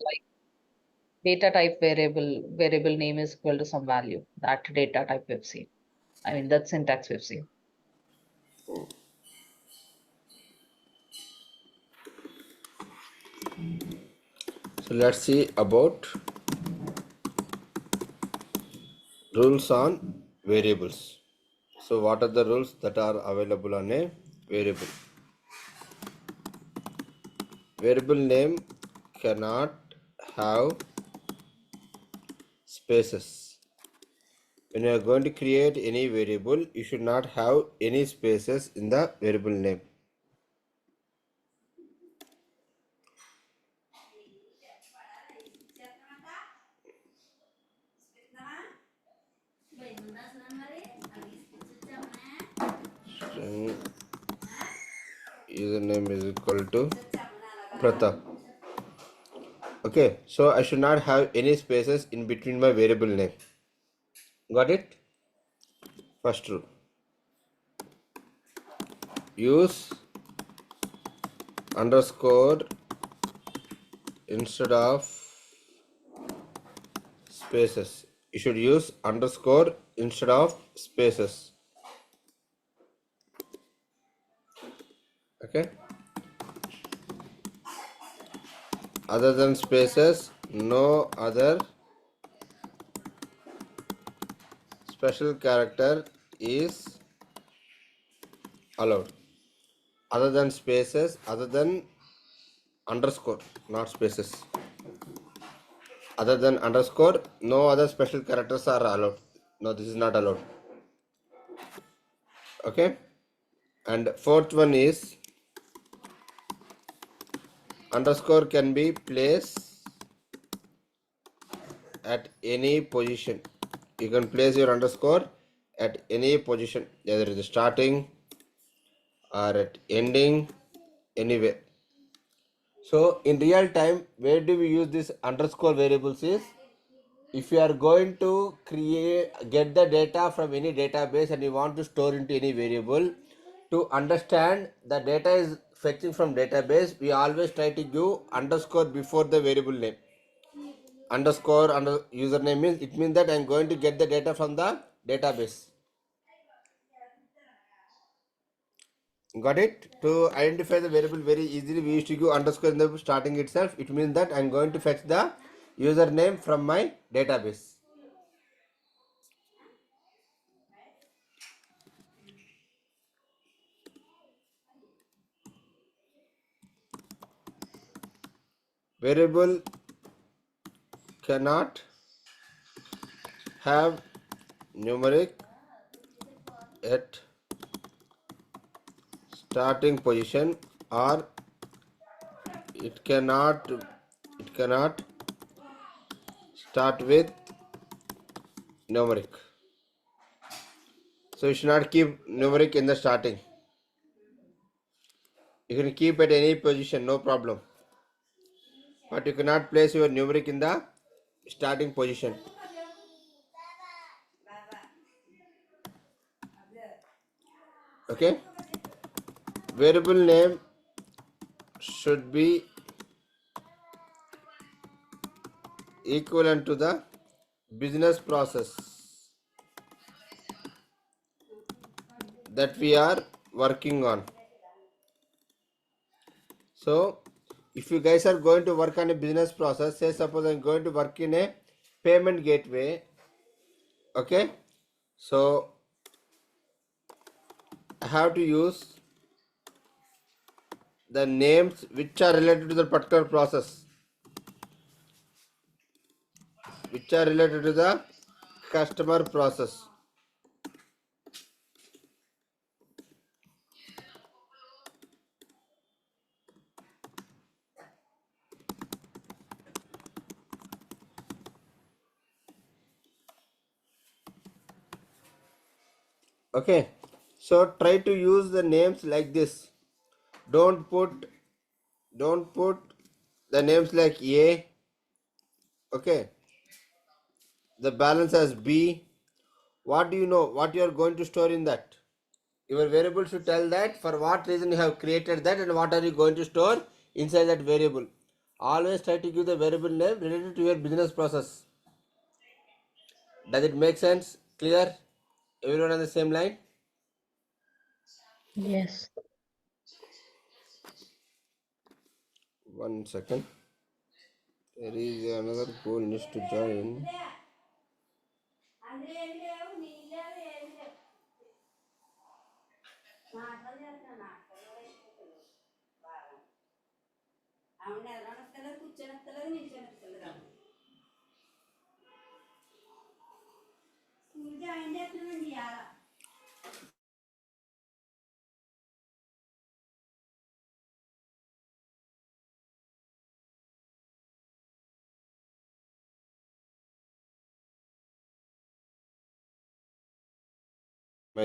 like data type variable name is equal to some value. That data type we've seen. I mean, that syntax we've seen. So let's see about rules on variables. So what are the rules that are available on a variable? Variable name cannot have spaces. When you are going to create any variable, you should not have any spaces in the variable name. String username is equal to Pratap. Okay, so I should not have any spaces in between my variable name. Got it? First rule. Use underscore instead of spaces. You should use underscore instead of spaces. Okay. Other than spaces, no other special character is allowed. Other than spaces, other than underscore, not spaces. Other than underscore, no other special characters are allowed. No, this is not allowed. Okay. And fourth one is underscore can be placed at any position. You can place your underscore at any position, either it is starting or at ending, anywhere. So in real time, where do we use this underscore variables is if you are going to get the data from any database and you want to store into any variable, to understand the data is fetching from database, we always try to give underscore before the variable name. Underscore under username means it means that I am going to get the data from the database. Got it? To identify the variable very easily, we used to give underscore in the starting itself. It means that I am going to fetch the username from my database. Variable cannot have numeric at starting position, or it cannot start with numeric. So you should not keep numeric in the starting. You can keep at any position, no problem, but you cannot place your numeric in the starting position. Okay. Variable name should be equivalent to the business process that we are working on. So if you guys are going to work on a business process, say suppose I'm going to work in a payment gateway. Okay, so I have to use the names which are related to the particular process, which are related to the customer process. Okay, so try to use the names like this. Don't put the names like A. Okay, the balance as B. What do you know what you are going to store in that? Your variable should tell that for what reason you have created that and what are you going to store inside that variable. Always try to give the variable name related to your business process. Does it make sense? Clear? Everyone on the same line? Yes. One second. There is another goal needs to join.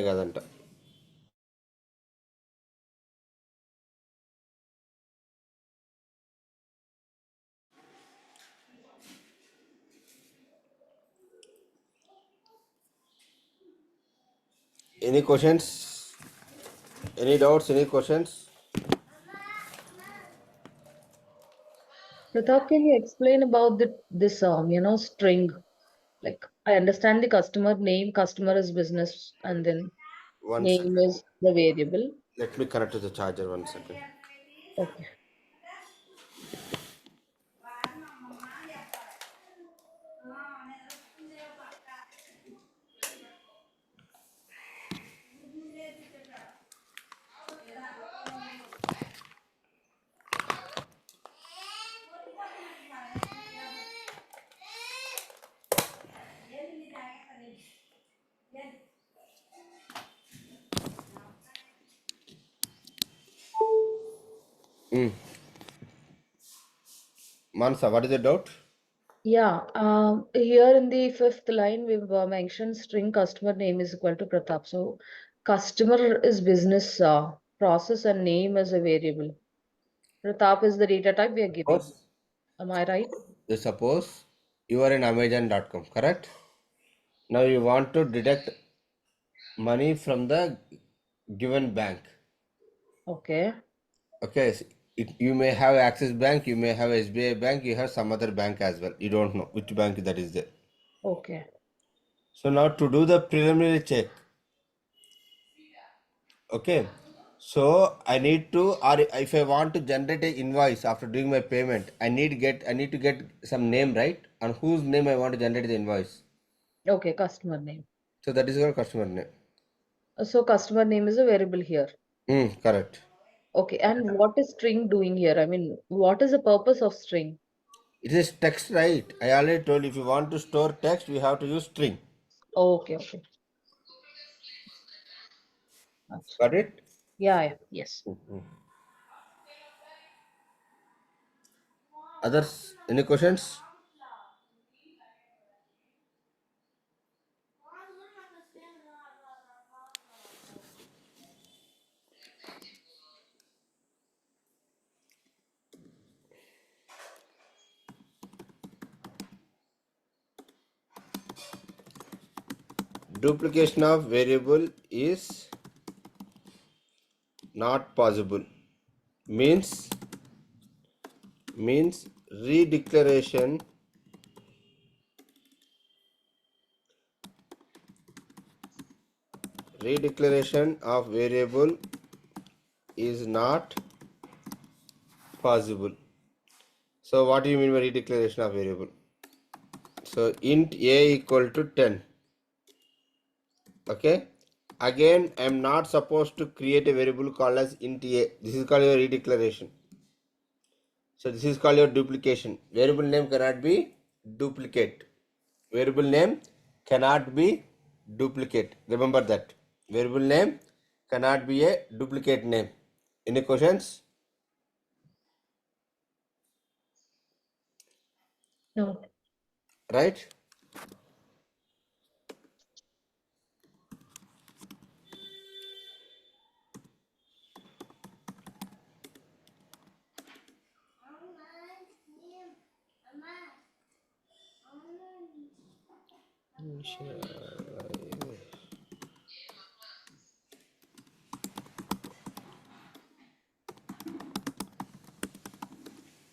కాదంట. Any questions? Any doubts? Any questions? Pratap, can you explain about this string? Like I understand the customer name, customer is business, and then One name second. is the variable. Let me connect to the charger. One second. Okay. Mansa, what is the doubt? Yeah, here in the fifth line, we've mentioned string customer name is equal to Pratap. So customer is business process and name is a variable. Pratap is the data type we are giving. Suppose, Am I right? suppose you are in Amazon.com, correct? Now you want to deduct money from the given bank. Okay. Okay, you may have Axis Bank, you may have SBI Bank, you have some other bank as well. You don't know which bank that is there. Okay. So now to do the preliminary check, okay. So I need to, or if I want to generate an invoice after doing my payment, I need to get some name, right? On whose name I want to generate the invoice. Okay, customer name. So that is your customer name. So customer name is a variable here. Correct. Okay, and what is string doing here? I mean, what is the purpose of string? It is text, right? I already told you, if you want to store text, you have to use string. Okay, okay. Gotcha. Got it? Yeah, yeah, yes. Others, any questions? Duplication of variable is not possible. Means redeclaration of variable is not possible. So what do you mean by redeclaration of variable? So int a equal to 10. Okay. Again, I am not supposed to create a variable called as int a. This is called your redeclaration. So this is called your duplication. Variable name cannot be duplicate. Variable name cannot be duplicate. Remember that. Variable name cannot be a duplicate name. Any questions? No. Right?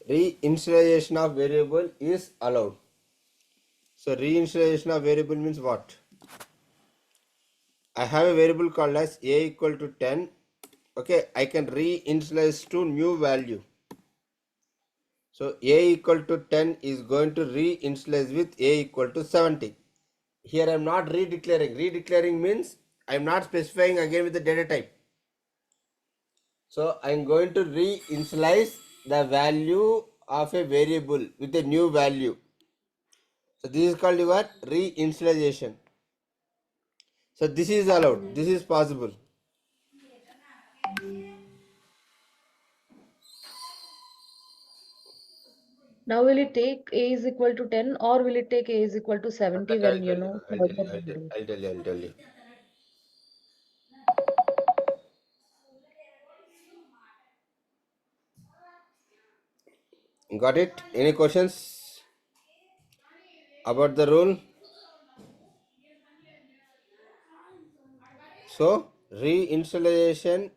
Reinitialization of variable is allowed. So reinitialization of variable means what? I have a variable called as a equal to 10. Okay, I can reinitialize to new value. So a equal to 10 is going to reinitialize with a equal to 70. Here I am not redeclaring. Redeclaring means I am not specifying again with the data type. So I am going to reinitialize the value of a variable with a new value. So this is called your reinitialization. So this is allowed. This is possible. Now will it take a is equal to 10 or will it take a is equal to 70 I'll when tell you. I'll tell you. further I'll we tell, do? I'll tell you. I'll tell you. Got it? Any questions about the rule? So reinitialization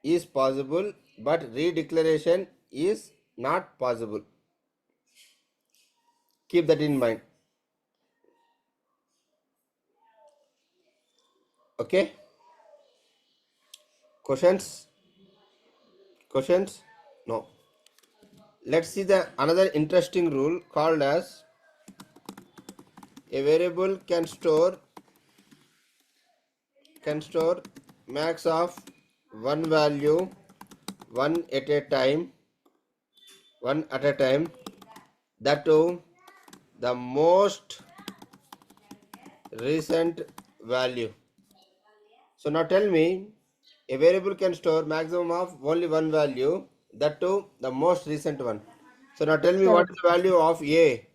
is possible, but redeclaration is not possible. Keep that in mind. Okay? Questions? Questions? No. Let's see the another interesting rule called as a variable can store max of one value one at a time, that too the most recent value. So now tell me, a variable can store maximum of only one value, that too the most recent one. So now tell me, what is the value of a?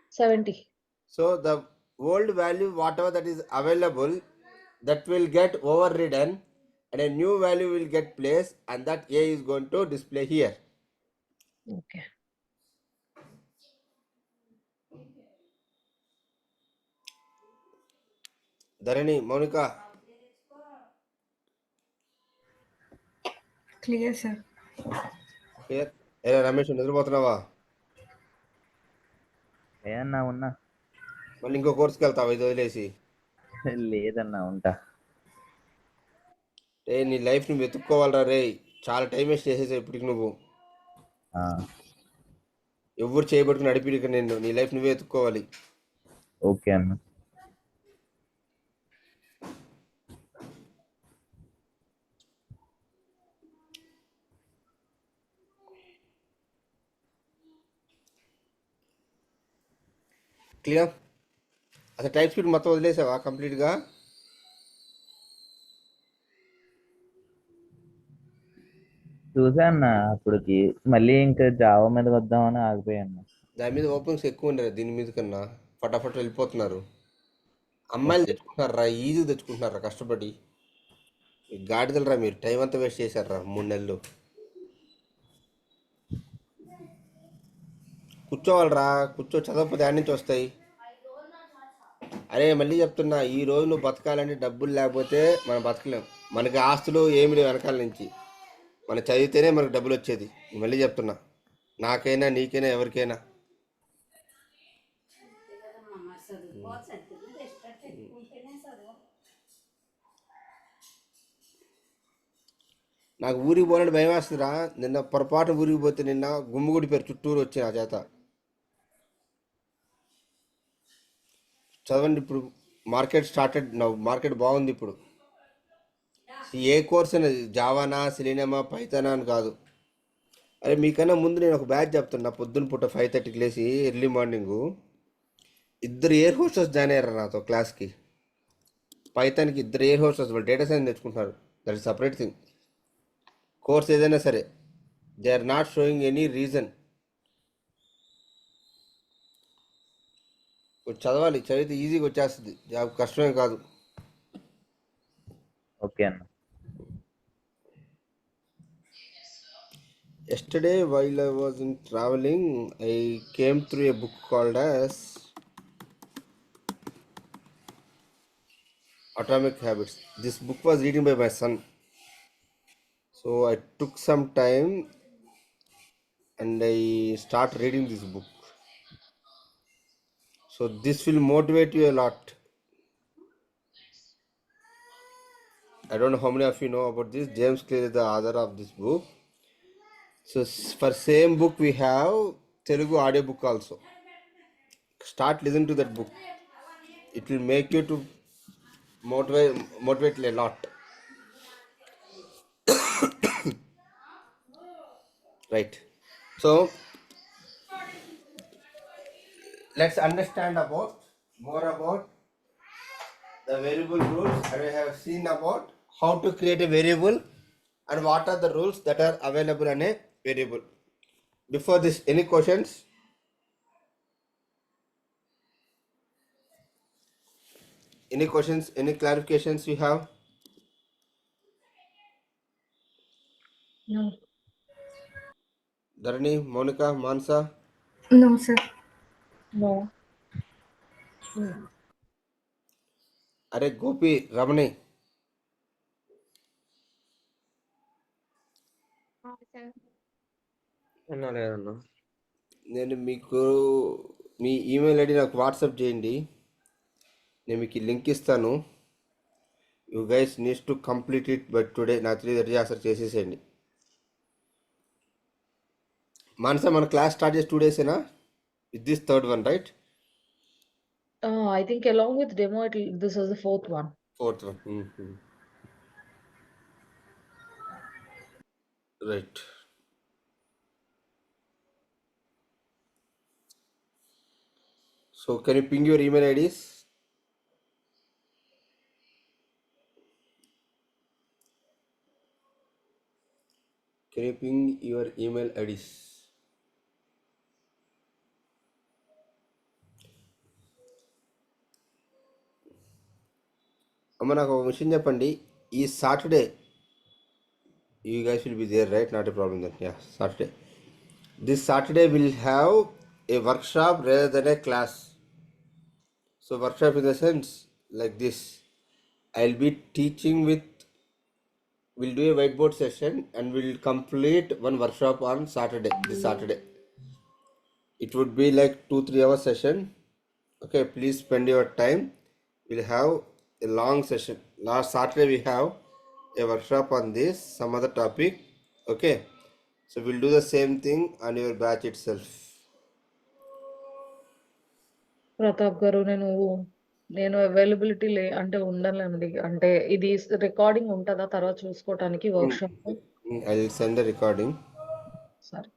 70. So the old value, whatever that is available, that will get overridden and a new value will get placed, and that a is going to display here. Okay. Dharani, Monica, clear sir. here. ఏ రమేష్, నిద్రపోతున్నావా? ఏదన్నా ఉన్నా మళ్ళీ ఇంకో కోర్సుకి వెళ్తావా ఇది వదిలేసి? లేదన్నా ఉంటా. రే, నీ లైఫ్ నువ్వు వెతుక్కోవాలరా రే. చాలా టైం వేస్ట్ చేసేసావు ఇప్పటికి నువ్వు. ఎవరు చేయబట్టుకుని నడిపి నేను, నీ లైఫ్ నువ్వే వెతుక్కోవాలి. ఓకే అన్న. క్లియర్? అసలు టైప్ స్పీడ్ మొత్తం వదిలేసావా కంప్లీట్గా? చూసా అన్న అప్పటికి, మళ్ళీ ఇంకా జావా మీదకి వద్దామని ఆగిపోయాను. దాని మీద ఓపెనింగ్స్ ఎక్కువ ఉండరు దీని మీద కన్నా. ఫటాఫట్ వెళ్ళిపోతున్నారు. అమ్మాయిలు తెచ్చుకుంటున్నారా, ఈజీ తెచ్చుకుంటున్నారా కష్టపడి? గాడిదలరా మీరు, టైం అంతా వేస్ట్ చేశారా 3 నెలలు. కూర్చోవాలరా, చదవకపోతే ఆడి నుంచి వస్తాయి. అరే మళ్ళీ చెప్తున్నా, ఈ రోజు నువ్వు బతకాలంటే డబ్బులు లేకపోతే మనం బతకలేం. మనకి ఆస్తులు ఏమి లేవు వెనకాల నుంచి. మనం చదివితేనే మనకు డబ్బులు వచ్చేది. మళ్ళీ చెప్తున్నా, నాకైనా నీకైనా ఎవరికైనా. నాకు ఊరికి పోవాలంటే భయం వేస్తుందిరా. నిన్న పొరపాటు ఊరికి పోతే నిన్న గుమ్మిగుడి పేరు చుట్టూరు వచ్చి నా చేత. చదవండి, ఇప్పుడు మార్కెట్ స్టార్టెడ్ నవ్వు, మార్కెట్ బాగుంది ఇప్పుడు. ఏ కోర్స్ అనేది జావానా, సెలీనమా, పైథానా అని కాదు. అరే మీకన్నా ముందు నేను ఒక బ్యాచ్ చెప్తున్నా. పొద్దున్న పూట 5:30కి లేచి early morning 2 air hostesses join అయ్యారు నాతో క్లాస్కి. పైథాన్కి 2 ఎయిర్ హోస్టర్స్, వాళ్ళు డేటా సైన్స్ నేర్చుకుంటున్నారు. That is separate thing. Course ఏదైనా సరే, they are not showing any reason. చదవాలి, చదివితే ఈజీగా వచ్చేస్తుంది జాబ్, కష్టమే కాదు. ఓకే అన్న. Yesterday, while I was in traveling, I came through a book called as Atomic Habits. This book was written by my son. So I took some time and I start reading this book. So this will motivate you a lot. I don't know how many of you know about this. James Clear is the author of this book. So for same book we have Telugu audio book also. Start listening to that book. It will make you to motivate a lot. Right. So let's understand about more about the variable rules, and we have seen about how to create a variable and what are the rules that are available in a variable. Before this, any questions? Any questions? Any clarifications you have? No. Dharani, Monica, Mansa? No, sir. No. Are Gopi, Ramani? అన్నా లేదన్నా. నేను మీకు మీ email ID నాకు WhatsApp చేయండి. నేను మీకు link ఇస్తాను. You guys needs to complete it but today నా 3:30 అసలు చేసేసేయండి. మానస మన క్లాస్ స్టార్ట్ చేసి 2 డేసేనా? With this third one right? I think along with demo, this is the fourth one. Fourth one right. So can you ping your email IDs? Can you ping your email IDs? అమ్మ నాకు ఒక విషయం చెప్పండి. ఈ Saturday you guys will be there right? Not a problem that. Yeah, Saturday. This Saturday will have a workshop rather than a class. So workshop in the sense like this. I will be teaching with, we'll do a whiteboard session and we'll complete one workshop on Saturday, this Saturday. It would be like 2-3 hour session. Okay, please spend your time. We'll have a long session. Last Saturday we have a workshop on this, some other topic. Okay, so we'll do the same thing on your batch itself. Pratap గారు, నేను availability అంటే ఉండాలండి. అంటే ఇది recording ఉంటుందా తర్వాత చూసుకోవటానికి workshop? I'll send the recording. సరే.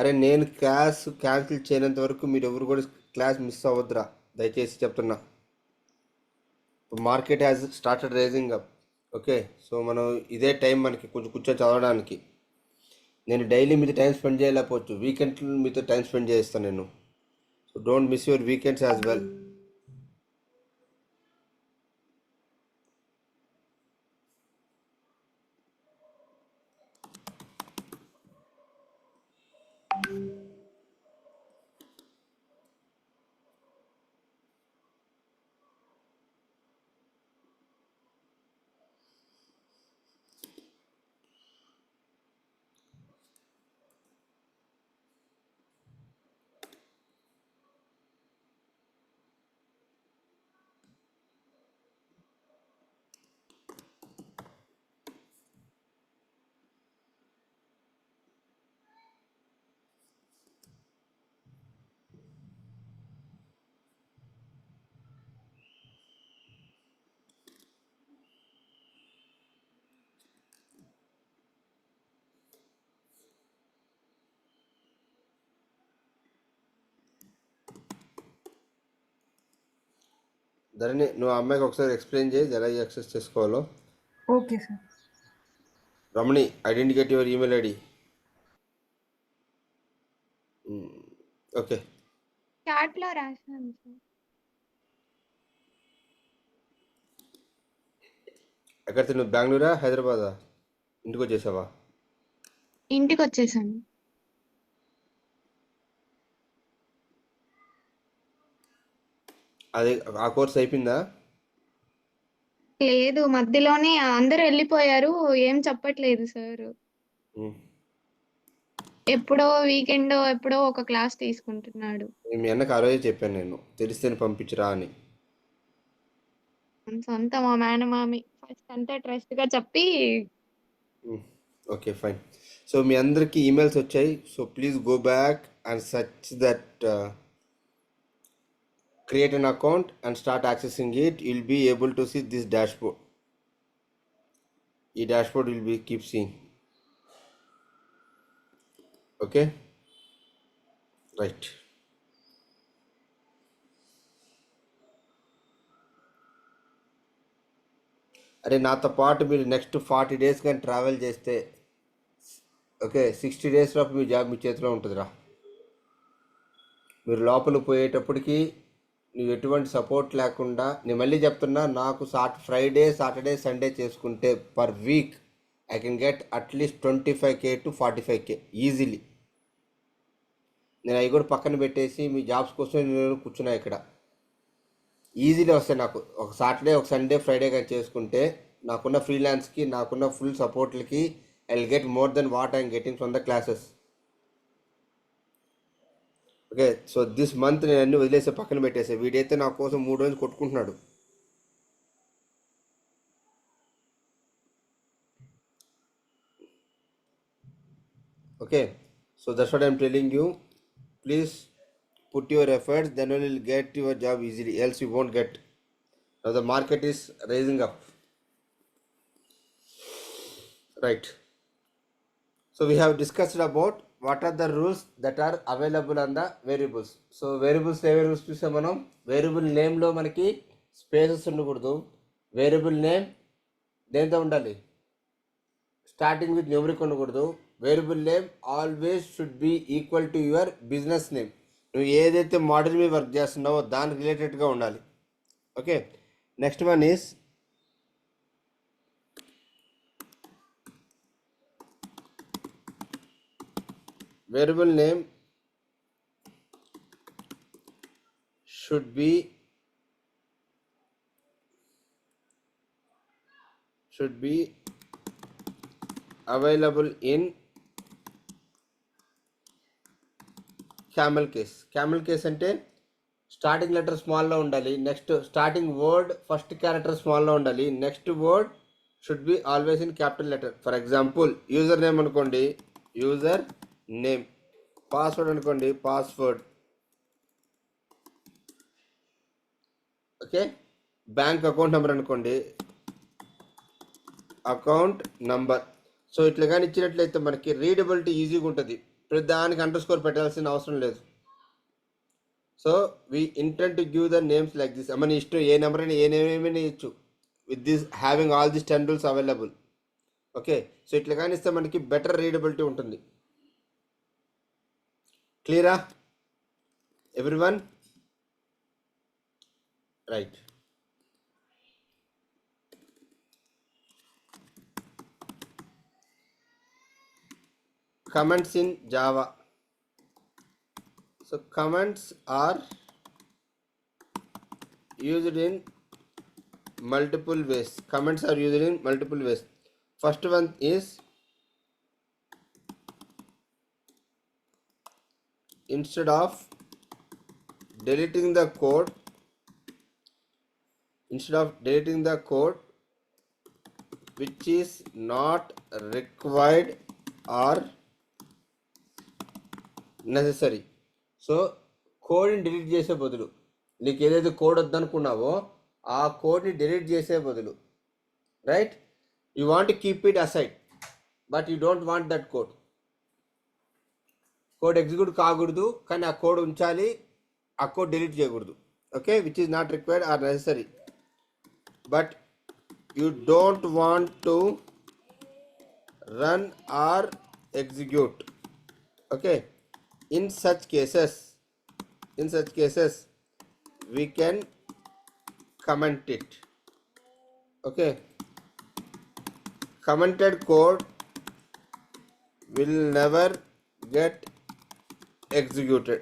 అరే నేను క్లాస్ క్యాన్సిల్ చేయనంత వరకు మీరు ఎవరు కూడా క్లాస్ మిస్ అవ్వద్దురా, దయచేసి చెప్తున్నా. Market has started rising up. Okay, so మనం ఇదే టైం మనకి కొంచెం కూర్చొని చదవడానికి. నేను డైలీ మీతో టైం స్పెండ్ చేయలేకపోవచ్చు, వీకెండ్లో మీతో టైం స్పెండ్ చేస్తాను నేను. So don't miss your weekends as well. దాన్ని నువ్వు ఆ అమ్మాయికి ఒకసారి ఎక్స్ప్లెయిన్ చేయి ఎలా యాక్సెస్ చేసుకోవాలో. Okay sir. Ramani, I didn't get your email ID. Okay, చాట్లో రాశాను సార్. ఎక్కడ నువ్వు బెంగళూరా హైదరాబాదా? ఇంటికి వచ్చేసావా? ఇంటికి వచ్చేసాను. అది ఆ కోర్స్ అయిపోయిందా? లేదు, మధ్యలోనే అందరూ వెళ్ళిపోయారు. ఏం చెప్పట్లేదు సార్. ఉమ్. ఎప్పుడో వీకెండ్ ఎప్పుడో ఒక క్లాస్ తీసుకుంటున్నాడు. మీ అన్నకు ఆ రోజే చెప్పాను నేను, తెలిస్తేనే పంపించురా అని. సొంత మా మేనమామి ఫస్ట్ అంతా ట్రస్ట్ గా చెప్పి ఓకే ఫైన్. సో మీ అందరికి ఈమెయిల్స్ వచ్చాయి. So please go back and search that, create an account and start accessing it. You'll be able to see this dashboard. The dashboard will be keep seeing. Okay, right. అరే నాతో పాటు మీరు next 40 days కానీ travel చేస్తే, okay 60 days లోపు మీ job మీ చేతిలో ఉంటుందిరా. మీరు లోపల పోయేటప్పటికి నువ్వు ఎటువంటి సపోర్ట్ లేకుండా, నేను మళ్ళీ చెప్తున్నా, నాకు ఫ్రైడే సాటర్డే సండే చేసుకుంటే per week I can get at least 25K to 45K easily. నేను అవి కూడా పక్కన పెట్టేసి మీ జాబ్స్ కోసం నేను కూర్చున్నా ఇక్కడ. ఈజీలీ వస్తాయి నాకు. ఒక సాటర్డే ఒక సండే ఫ్రైడే కానీ చేసుకుంటే నాకున్న ఫ్రీలాన్స్కి నాకున్న ఫుల్ సపోర్ట్లకి I will get more than what I'm getting from the classes. Okay, so this month నేను అన్ని వదిలేసే పక్కన పెట్టేసే. వీడైతే నా కోసం 3 రోజులు కొట్టుకుంటున్నాడు. Okay, so that's what I'm telling you. Please put your efforts, then only you'll get your job easily, else you won't get. Now the market is rising up, right? So we have discussed about what are the rules that are available on the variables. So variables చూసాం మనం. Variable నేమ్లో మనకి spaces ఉండకూడదు. Variable name దేంతో ఉండాలి? Starting with numeric ఉండకూడదు. Variable name always should be equal to your business name. నువ్వు ఏదైతే model మీద వర్క్ చేస్తున్నావో దానికి రిలేటెడ్గా ఉండాలి. Okay, next one is variable name should be available in camel case. Camel case అంటే స్టార్టింగ్ లెటర్ స్మాల్లో ఉండాలి. Next starting word first character స్మాల్లో ఉండాలి. Next word should be always in capital letter. For example user name అనుకోండి, user name. Password అనుకోండి, password. Okay, bank account number అనుకోండి, account number. So ఇట్లా కానీ ఇచ్చినట్లయితే మనకి రీడబిలిటీ ఈజీగా ఉంటుంది. ప్రతి దానికి అండర్ స్కోర్ పెట్టాల్సిన అవసరం లేదు. So we intent to give the names like this. మన ఇష్టం ఏ నెంబర్ అయినా ఏ నేమ్ ఏమైనా ఇచ్చు with this having all this 10 rules available. Okay, so ఇట్లా కానీ ఇస్తే మనకి బెటర్ రీడబిలిటీ ఉంటుంది. క్లియరా everyone? Right. Comments in Java. So comments are used in multiple ways. Comments are used in multiple ways. First one is instead of deleting the code, which is not required or necessary. So కోడ్ని delete చేసే బదులు, నీకు ఏదైతే code వద్దనుకున్నావో ఆ కోడ్ని delete చేసే బదులు, right, you want to keep it aside but you don't want that code. Code execute కాకూడదు కానీ ఆ కోడ్ ఉంచాలి, ఆ కోడ్ డిలీట్ చేయకూడదు. Okay, which is not required or necessary but you don't want to run or execute. Okay, in such cases we can comment it. Okay, commented code will never get executed.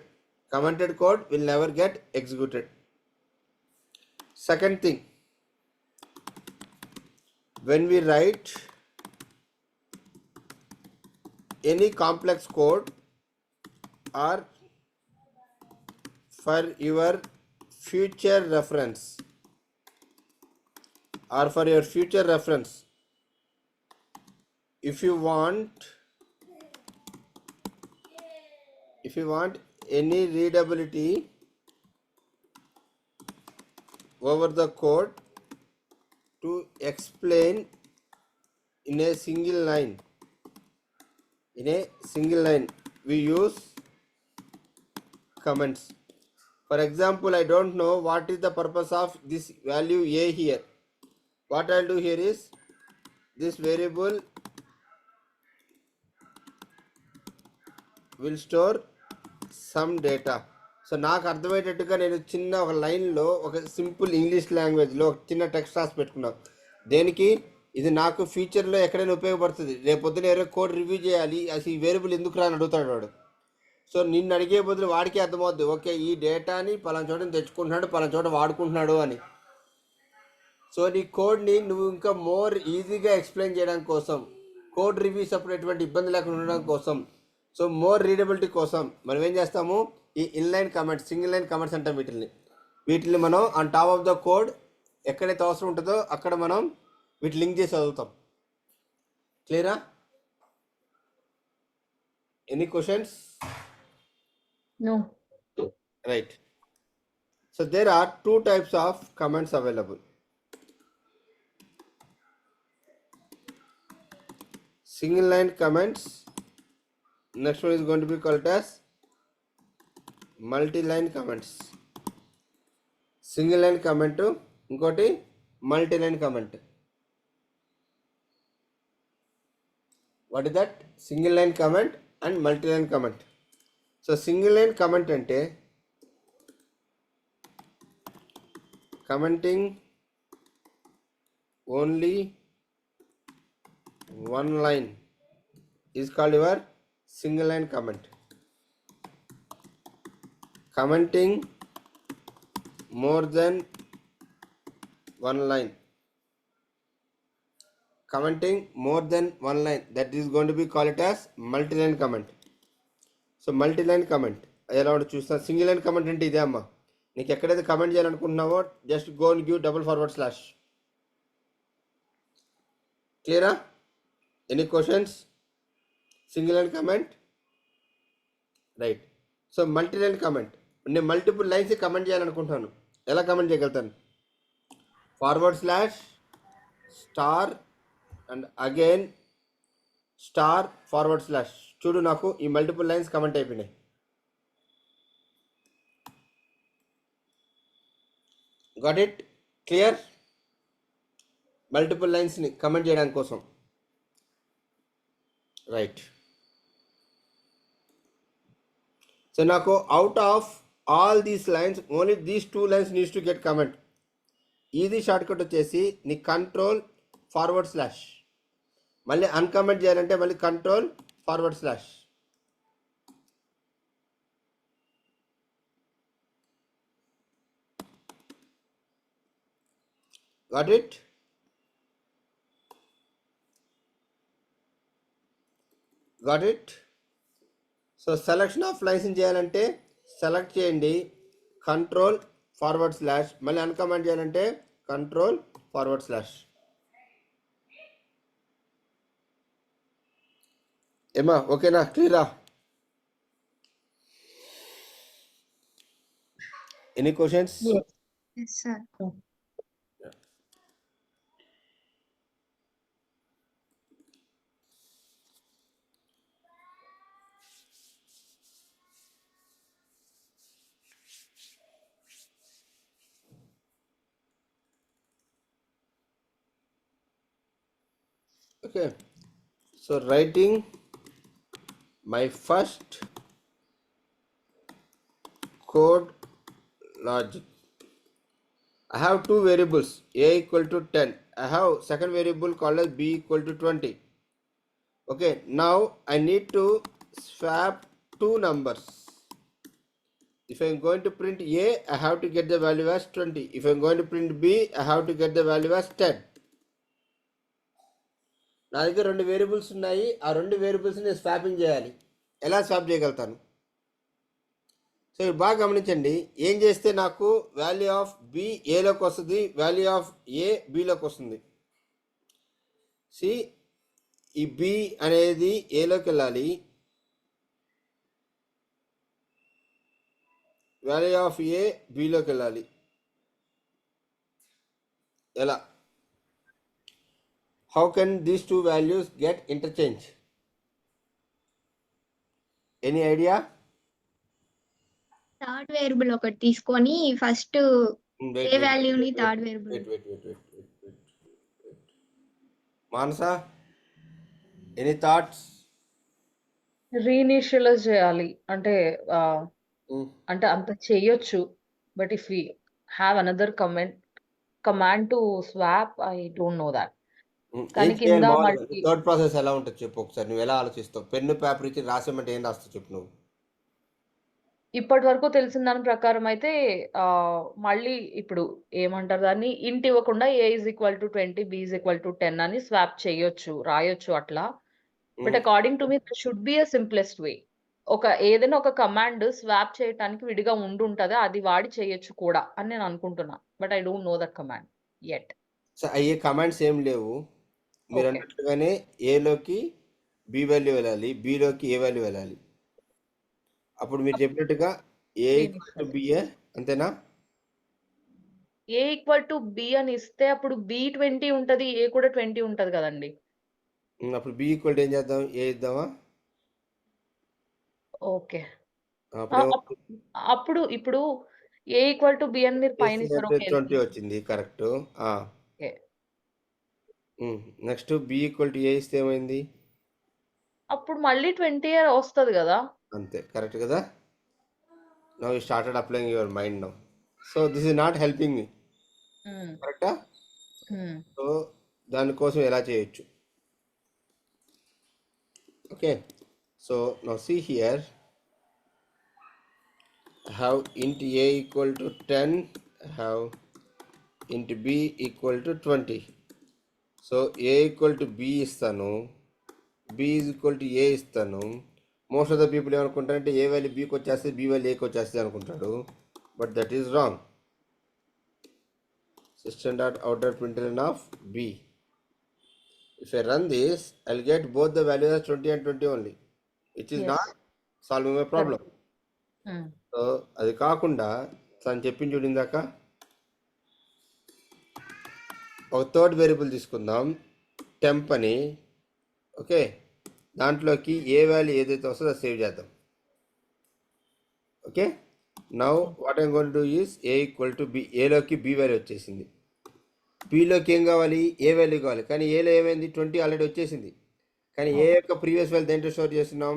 Commented code will never get executed. Second thing, when we write any complex code or for your future reference if you want any readability over the code to explain in a single line, we use comments. For example, I don't know what is the purpose of this value a here. What I'll do here is this variable will store some data. So నాకు అర్థమయ్యేటట్టుగా నేను చిన్న ఒక లైన్లో ఒక simple English లాంగ్వేజ్లో ఒక చిన్న text రాసి పెట్టుకున్నాను. దేనికి? ఇది నాకు ఫ్యూచర్లో ఎక్కడైనా ఉపయోగపడుతుంది. రేపు పొద్దున ఎవరో కోడ్ రివ్యూ చేయాలి, అసలు ఈ వేరియబుల్ ఎందుకు రా అని అడుగుతాడు వాడు. సో నిన్ను అడిగే బదులు వాడికి అర్థమవుద్ది, ఓకే ఈ డేటాని పలానా చోట తెచ్చుకుంటున్నాడు, పలానా చోట వాడుకుంటున్నాడు అని. సో నీ కోడ్ని నువ్వు ఇంకా మోర్ ఈజీగా ఎక్స్ప్లెయిన్ చేయడం కోసం, కోడ్ రివ్యూస్ అప్పుడు ఎటువంటి ఇబ్బంది లేకుండా ఉండడం కోసం, సో మోర్ రీడబిలిటీ కోసం మనం ఏం చేస్తాము, ఈ inline comments, single line comments అంటాం వీటిని మనం on top of the code ఎక్కడైతే అవసరం ఉంటుందో అక్కడ మనం వీటి లింక్ చేసి చదువుతాం. క్లియరా? Any questions? No. Right. So there are two types of comments available. Single line comments. Next one is going to be called as multi-line comments. Single line comment, inkoti multi-line comment. What is that? Single line comment and multi-line comment. So single line comment అంటే commenting only one line is called your single line comment. Commenting more than one line, that is going to be called it as multi-line comment. So multi line comment ఎలా ఉంటే చూస్తా. Single line comment అంటే ఇదే అమ్మా, నీకు ఎక్కడైతే comment చేయాలనుకుంటున్నావో just go and give // క్లియరా? Any questions? Single line comment, right. So multi line comment, నేను మల్టిపుల్ లైన్స్ కమెంట్ చేయాలనుకుంటున్నాను, ఎలా కమెంట్ చేయగలుగుతాను? // అండ్ అగైన్ */ చూడు, నాకు ఈ మల్టిపుల్ లైన్స్ కమెంట్ అయిపోయినాయి. Got it? క్లియర్? మల్టిపుల్ లైన్స్ని కమెంట్ చేయడానికి కోసం, రైట్. సో నాకు out of all these lines only these 2 lines needs to get comment. Easy shortcut వచ్చేసి నీ // మళ్ళీ అన్కమెంట్ చేయాలంటే మళ్ళీ // Got it? Got it? So selection of lines చేయాలంటే సెలెక్ట్ చేయండి // మళ్ళీ అన్కమెంట్ చేయాలంటే // ఏమా ఓకేనా? క్లియరా? Any questions? Yes. Yes, sir. Okay, so writing my first code logic. I have 2 variables, a equal to 10. I have second variable called as b equal to 20. Okay, now I need to swap two numbers. If I'm going to print a, I have to get the value as 20. If I'm going to print b, I have to get the value as 10. నా దగ్గర రెండు variables ఉన్నాయి, ఆ రెండు variables నేను swapping చేయాలి. ఎలా swap చేయగలుగుతాను? సో ఇది బాగా గమనించండి. ఏం చేస్తే నాకు వాల్యూ ఆఫ్ బి ఏలోకి వస్తుంది, వాల్యూ ఆఫ్ ఏ బిలోకి వస్తుంది. సి ఈ బి అనేది ఏలోకి వెళ్ళాలి, వాల్యూ ఆఫ్ ఏ బిలోకి వెళ్ళాలి. ఎలా? How can these two values get interchange? Any idea? Third variable ఒకటి తీసుకొని ఫస్ట్ ఏ వాల్యూని third variable. wait. Manasa, any thoughts? Reinitialize చేయాలి అంటే Hmm. అంటే అంత చేయొచ్చు. But if we have another command to swap, I don't know that. కానీ కింద మళ్ళీ థర్డ్ ప్రాసెస్ ఎలా ఉంటుంది చెప్పు ఒకసారి. నువ్వు ఎలా ఆలోచిస్తావు? పెన్ను పేపర్ ఇచ్చి రాసేమంటే ఏం రాస్తావు చెప్పు నువ్వు. ఇప్పటి వరకు తెలిసిన దాని ప్రకారం అయితే మళ్ళీ ఇప్పుడు ఏమంటారు దాన్ని, ఇంట్ ఇవ్వకుండా A is equal to 20, B is equal to 10 అని స్వాప్ చేయొచ్చు, రాయొచ్చు అట్లా. But according to me should be a simplest way. ఏదైనా ఒక కమాండ్ స్వాప్ చేయడానికి విడిగా ఉండుంటది, అది వాడి చేయొచ్చు కూడా అని నేను అనుకుంటున్నా. But I don't know that command yet. So అయ్యే కమాండ్స్ ఏం లేవు. మీరు ఓకే. అన్నట్టుగానే ఏలోకి బి వాల్యూ వెళ్ళాలి, బిలోకి ఏ వాల్యూ వెళ్ళాలి. అప్పుడు మీరు చెప్పినట్టుగా ఏ ఈక్వల్ టు బిఏ, అంతేనా? ఏ ఈక్వల్ టు బి అని ఇస్తే అప్పుడు బి 20 ఉంటది, ఏ కూడా 20 ఉంటది కదండి. అప్పుడు బి ఈక్వల్ టు ఏం చేద్దాం? ఏ ఇద్దామా? ఓకే. అప్పుడు అప్పుడు ఇప్పుడు ఏ ఈక్వల్ టు బి అని మీరు పైన ఇస్తారు. ఓకే. 20 వచ్చింది, correct. Okay. Next B equal to A ఇస్తే ఏమైంది? అప్పుడు మళ్ళీ 20 వస్తది కదా. అంతే, కరెక్ట్ కదా. Now you started applying your mind now. So this is not helping me, కరెక్టా? సో దానికోసం ఎలా చేయొచ్చు? Okay, so now see here, I have int a equal to 10, I have int b equal to 20. So a equal to b ఇస్తాను, b is equal to a ఇస్తాను. Most of the people ఏమనుకుంటారంటే ఏ value బీకి వచ్చేస్తే B value ఏకి వచ్చేస్తుంది అనుకుంటాడు. But that is wrong. System dot out dot println of b. If I run this, I'll get both the values as 20 and 20 only, which is Yes. not solving my problem. So అది కాకుండా తను చెప్పింది చూడు ఇందాక, ఒక third variable తీసుకుందాం, temp అని. Okay, దాంట్లోకి ఏ వాల్యూ ఏదైతే వస్తుందో అది సేవ్ చేద్దాం. Okay, now what I'm going to do is A equal to B. ఏలోకి బి వాల్యూ వచ్చేసింది, బిలోకి ఏం కావాలి? ఏ వాల్యూ కావాలి. కానీ ఏలో ఏమైంది? 20 ఆల్రెడీ వచ్చేసింది. కానీ ఏ యొక్క ప్రీవియస్ వాల్యూ దేంట్లో స్టోర్ చేస్తున్నాం?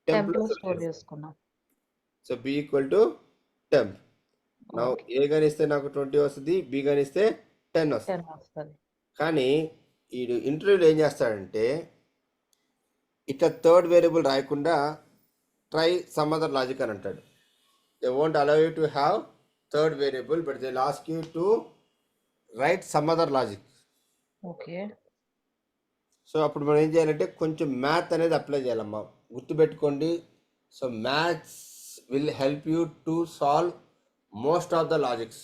టెంప్లో స్టోర్ చేసుకున్నాం. So b equal to temp. నా ఏ గణిస్తే నాకు 20 వస్తుంది, బి గణిస్తే 10 వస్తుంది. కానీ ఈ ఇంటర్వ్యూలో ఏం చేస్తాడంటే ఇట్లా థర్డ్ వేరియబుల్ రాయకుండా ట్రై సమ్ అదర్ లాజిక్ అని అంటాడు. They won't allow you to have third variable, but they ask you to write some other logic. Okay. So అప్పుడు మనం ఏం చేయాలంటే కొంచెం మ్యాథ్ అనేది అప్లై చేయాలమ్మా, గుర్తుపెట్టుకోండి. So maths will help you to solve most of the logics.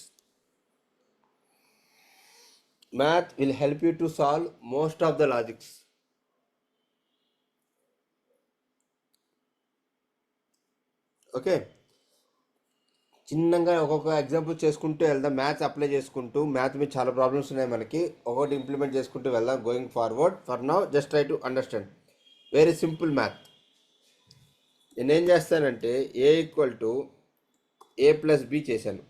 Math will help you to solve most of the logics. Okay, చిన్నగా ఒక్కొక్క ఎగ్జాంపుల్ చేసుకుంటూ వెళ్దాం, మ్యాథ్స్ అప్లై చేసుకుంటూ. మ్యాథ్ మీద చాలా ప్రాబ్లమ్స్ ఉన్నాయి మనకి, ఒకటి ఇంప్లిమెంట్ చేసుకుంటూ వెళ్దాం going forward. For now just try to understand very simple math. నేనేం చేస్తానంటే A equal to A plus B చేశాను.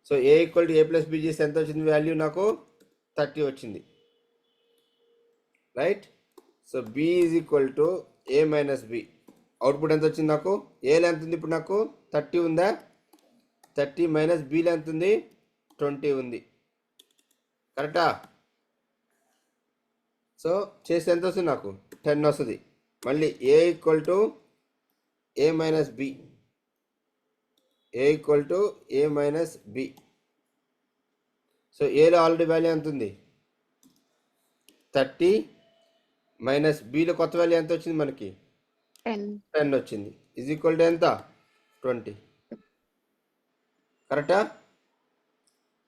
So A equal to A plus B చేస్తే ఎంత వచ్చింది వాల్యూ? నాకు 30 వచ్చింది, right. So B is equal to A minus B. Output ఎంత వచ్చింది నాకు? ఏలో ఎంత ఉంది ఇప్పుడు నాకు? 30 ఉందా? 30 మైనస్ బిలో ఎంత ఉంది? 20 ఉంది, కరెక్టా? సో చేస్తే ఎంత వస్తుంది నాకు 10 వస్తుంది. మళ్ళీ A equal to A minus B, A equal to A minus B. So ఏలో ఆల్రెడీ వాల్యూ ఎంత ఉంది 30 మైనస్ బిలో కొత్త వాల్యూ ఎంత వచ్చింది మనకి 10 వచ్చింది. ఈజ్ ఈక్వల్ టు ఎంత 20. కరెక్టా?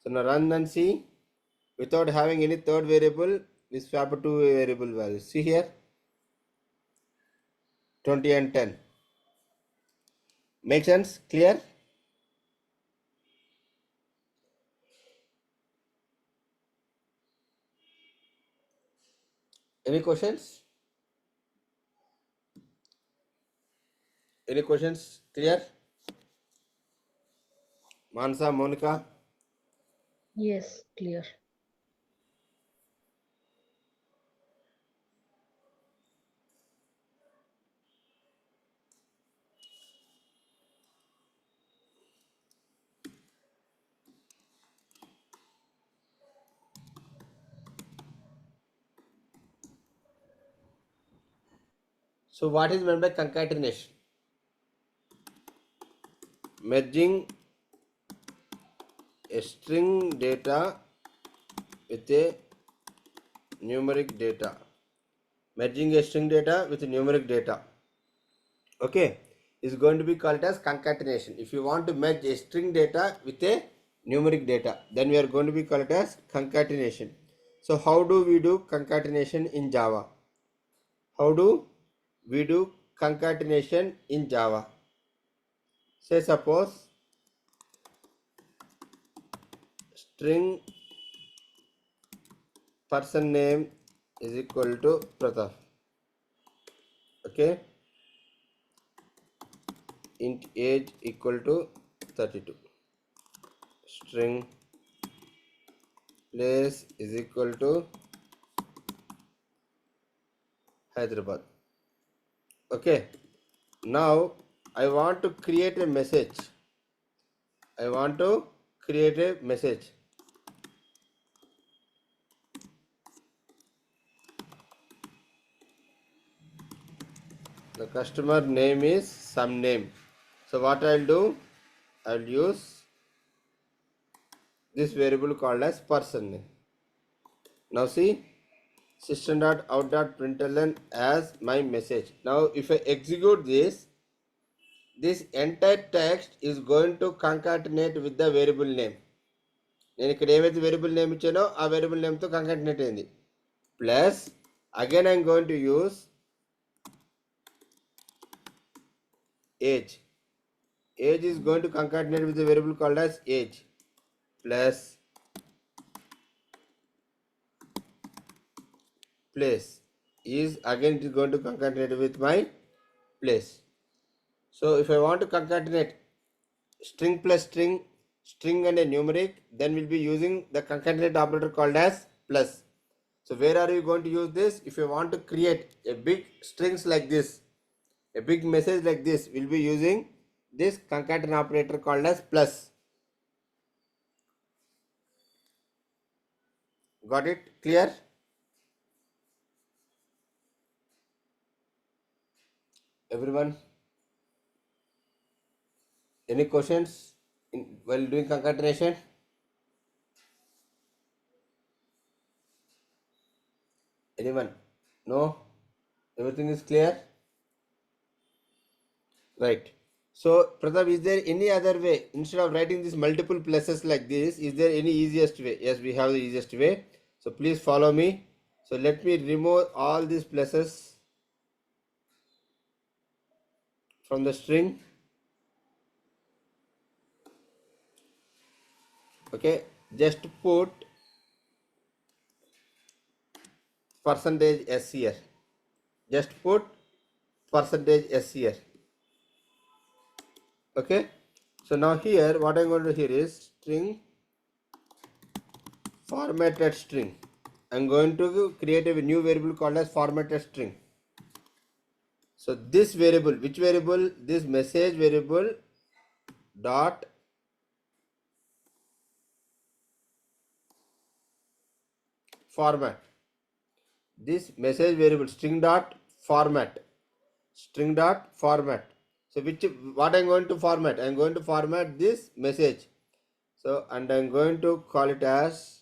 So now run and see without having any third variable, we swap two variable values. See here 20 and 10. Make sense? Clear? Any questions? Any questions? Clear? Mansa, Monica? Yes, clear. So what is meant by concatenation? Merging a string data with a numeric data. Merging a string data with numeric data. Okay, is going to be called as concatenation. If you want to merge a string data with a numeric data, then we are going to be called as concatenation. So how do we do concatenation in Java? How do we do concatenation in Java? Say suppose string person name is equal to Pratap. Okay, int age equal to 32. String place is equal to Hyderabad. Okay, now I want to create a message. I want to create a message. The customer name is some name. So what I'll do, I'll use this variable called as person name. Now see, system.out.println as my message. Now if I execute this, this entire text is going to concatenate with the variable name. నేను ఇక్కడ ఏవైతే variable name ఇచ్చానో ఆ variable నేమ్తో concatenate అయింది. Plus again I'm going to use age. Age is going to concatenate with the variable called as age. Plus place is again it is going to concatenate with my place. So if I want to concatenate string plus string, string and a numeric, then we'll be using the concatenate operator called as plus. So where are you going to use this? If you want to create a big strings like this, a big message like this, we'll be using this concatenate operator called as plus. Got it? Clear? Everyone? Any questions while doing concatenation? Anyone? No? Everything is clear? Right. So Pratap, is there any other way instead of writing these multiple pluses like this? Is there any easiest way? Yes, we have the easiest way. So please follow me. So let me remove all these pluses from the string. Okay, just put percentage s here. Just put percentage s here. Okay, so now here what I'm going to do here is string formatted string. I'm going to create a new variable called as formatted string. So this variable, which variable? This message variable dot format. this message variable string dot format. So what I'm going to format? I'm going to format this message. So, and I'm going to call it as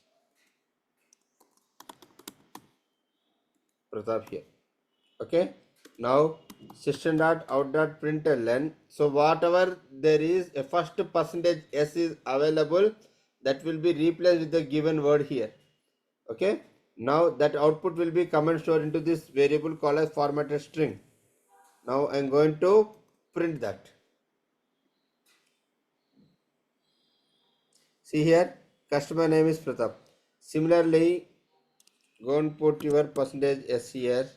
Pratap here. Okay. Now system.out.println. So whatever there is a first percentage s is available, that will be replaced with the given word here. Okay. Now that output will be comment stored into this variable called as formatted string. Now I'm going to print that. See here, customer name is Pratap. Similarly, go and put your percentage s here.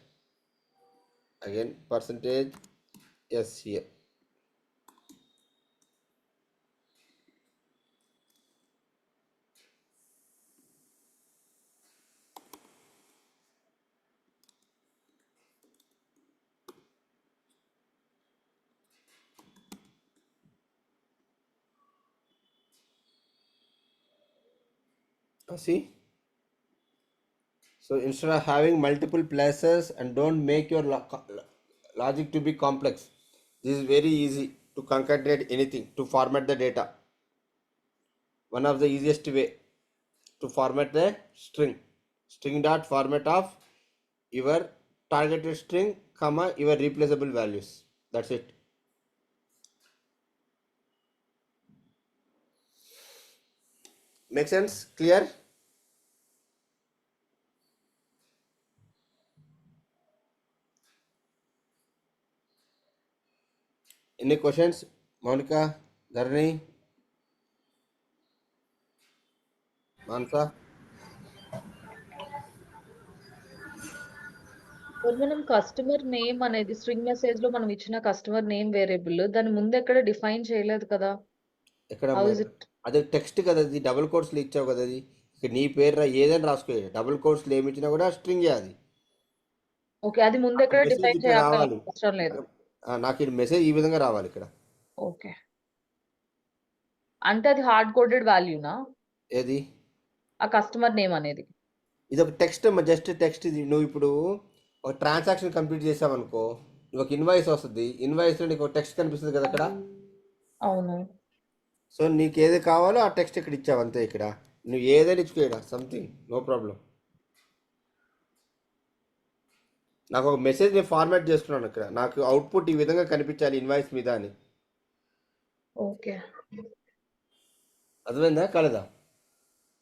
Again, percentage s here. See? So instead of having multiple places, and don't make your logic to be complex. This is very easy to concatenate anything, to format the data. One of the easiest way to format the string dot format of your targeted string, comma, your replaceable values. That's it. Make sense? Clear? Any questions? Monica, Dharani, Mansa? మరి మనం customer name అనేది string message లో మనం ఇచ్చిన customer name variable దాని ముందు ఎక్కడ define చేయలేదు కదా. ఎక్కడ హౌ ఇస్ ఇట్? అది టెక్స్ట్ కదా, అది డబుల్ కోట్స్లో ఇచ్చావు కదా, అది ఇక నీ పేరు ఏదైనా రాసుకో. డబుల్ కోట్స్లో ఏమి ఇచ్చినా కూడా స్ట్రింగ్ అది. ఓకే, అది ముందు ఎక్కడ మెసేజ్ డిఫైన్ ఇక్కడ చేయాలి రావాలి. అవసరం లేదు. నాకు ఈ మెసేజ్ ఈ విధంగా రావాలి ఇక్కడ. ఓకే, అంటే అది హార్డ్ కోడెడ్ వాల్యూనా ఏది ఆ కస్టమర్ నేమ్ అనేది? ఇది ఒక టెక్స్ట్, జస్ట్ టెక్స్ట్. ఇది నువ్వు ఇప్పుడు ఒక ట్రాన్సాక్షన్ కంప్లీట్ చేసావు అనుకో, నీకు ఒక ఇన్వాయిస్ వస్తుంది. ఇన్వాయిస్లో నీకు ఒక టెక్స్ట్ కనిపిస్తుంది కదా అక్కడ. అవును. సో నీకు ఏది కావాలో ఆ టెక్స్ట్ ఇక్కడ ఇచ్చావు అంతే. ఇక్కడ నువ్వు ఏదైనా ఇచ్చుకోయడా, సంథింగ్, నో ప్రాబ్లం. నాకు ఒక మెసేజ్ నేను ఫార్మాట్ చేస్తున్నాను ఇక్కడ, నాకు అవుట్పుట్ ఈ విధంగా కనిపించాలి ఇన్వాయిస్ మీద అని. ఓకే, అర్థమైందా కాలేదా?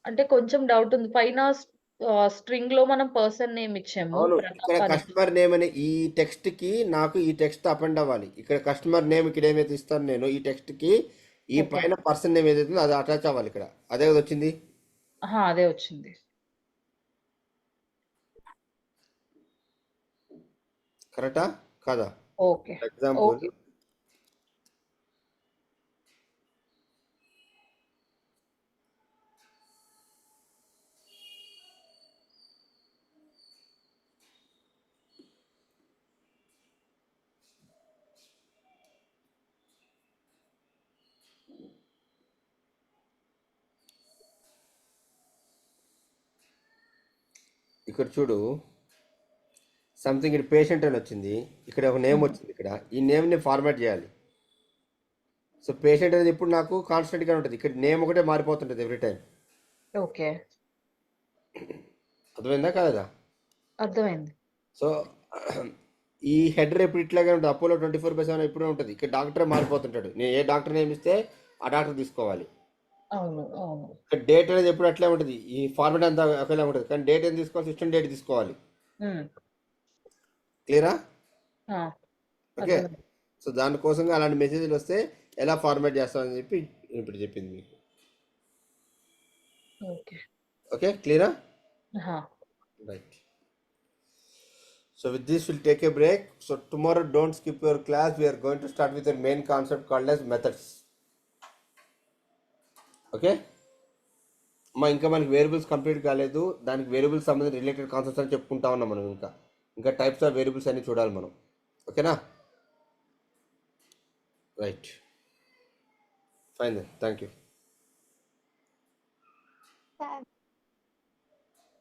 అంటే కొంచెం డౌట్ ఉంది. పైన స్ట్రింగ్ లో మనం పర్సన్ నేమ్ ఇచ్చాము అవును, ఇక్కడ ప్రతాప్ అని. కస్టమర్ నేమ్ అనే ఈ టెక్స్ట్ కి నాకు ఈ టెక్స్ట్ అపెండ్ అవ్వాలి. ఇక్కడ కస్టమర్ నేమ్ ఇక్కడ ఏమైతే ఇస్తాను నేను ఈ టెక్స్ట్ కి, ఈ ఓకే, పైన పర్సన్ నేమ్ ఏదైతే ఉందో అది అటాచ్ అవ్వాలి ఇక్కడ. అదే కదా వచ్చింది. అదే వచ్చింది. కరెక్టా కాదా? Okay, example, okay. ఇక్కడ చూడు, సంథింగ్ ఇక్కడ పేషెంట్ అని వచ్చింది, ఇక్కడ ఒక నేమ్ వచ్చింది. ఇక్కడ ఈ నేమ్ని ఫార్మాట్ చేయాలి. సో పేషెంట్ అనేది ఇప్పుడు నాకు కాన్స్టెంట్గా ఉంటుంది. ఇక్కడ నేమ్ ఒకటే మారిపోతుంటుంది ఎవ్రీ టైం. ఓకే, అర్థమైందా కాదా? అర్థమైంది. సో ఈ హెడర్ ఎప్పుడు ఇట్లాగే ఉంటుంది. అపోలో 24/7 ఎప్పుడూ ఉంటుంది. ఇక్కడ డాక్టర్ మారిపోతుంటాడు. నేను ఏ డాక్టర్ నేమ్ ఇస్తే ఆ డాక్టర్ తీసుకోవాలి. అవును, అవును. ఇక్కడ డేట్ అనేది ఎప్పుడు అట్లే ఉంటుంది. ఈ ఫార్మాట్ అంతా ఒకేలా ఉంటుంది, కానీ డేట్ ఏం తీసుకోవాలి, సిస్టమ్ డేట్ తీసుకోవాలి. క్లియరా? ఓకే. అర్థమైంది. సో దానికోసంగా అలాంటి మెసేజ్లు వస్తే ఎలా ఫార్మాట్ చేస్తామని చెప్పి ఇప్పుడు చెప్పింది మీకు. ఓకే, ఓకే, క్లియరా? Right. So with this we'll take a break. So tomorrow don't skip your class. We are going to start with the main concept called as methods. Okay మా ఇంకా మనకి వేరియబుల్స్ కంప్లీట్ కాలేదు. దానికి variables సంబంధించిన related concepts అని చెప్పుకుంటా ఉన్నాం మనం. ఇంకా టైప్స్ ఆఫ్ వేరియబుల్స్ అన్ని చూడాలి మనం. ఓకేనా? Right, fine then, thank you.